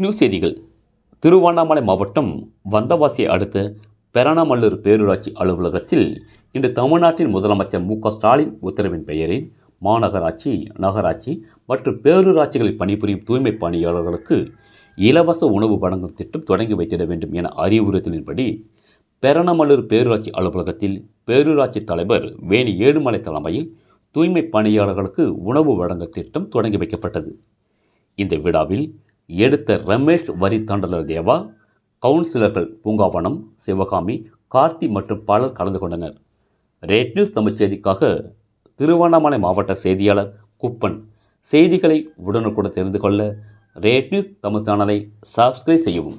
News செய்திகள். திருவண்ணாமலை மாவட்டம் வந்தவாசியை அடுத்த பெரணமல்லூர் பேரூராட்சி அலுவலகத்தில் இன்று தமிழ்நாட்டின் முதலமைச்சர் மு.க.ஸ்டாலின் உத்தரவின் பெயரில் மாநகராட்சி, நகராட்சி மற்றும் பேரூராட்சிகளில் பணிபுரியும் தூய்மை பணியாளர்களுக்கு இலவச உணவு வழங்கும் திட்டம் தொடங்கி வைத்திட வேண்டும் என அறிவுறுத்தலின்படி பெரணமல்லூர் பேரூராட்சி அலுவலகத்தில் பேரூராட்சி தலைவர் வேணி ஏழுமலை தலைமையில் தூய்மை பணியாளர்களுக்கு உணவு வழங்கும் திட்டம் தொடங்கி வைக்கப்பட்டது. இந்த விழாவில் எடுத்த ரமேஷ் வரித்தாண்டலர் தேவா, கவுன்சிலர்கள் பூங்காவனம், சிவகாமி, கார்த்தி மற்றும் பலர் கலந்து கொண்டனர். ரேட் நியூஸ் தமிழ் செய்திக்காக திருவண்ணாமலை மாவட்ட செய்தியாளர் குப்பன். செய்திகளை உடனுக்குடன் தெரிந்து கொள்ள ரேட் நியூஸ் தமிழ் சேனலை சப்ஸ்கிரைப் செய்யவும்.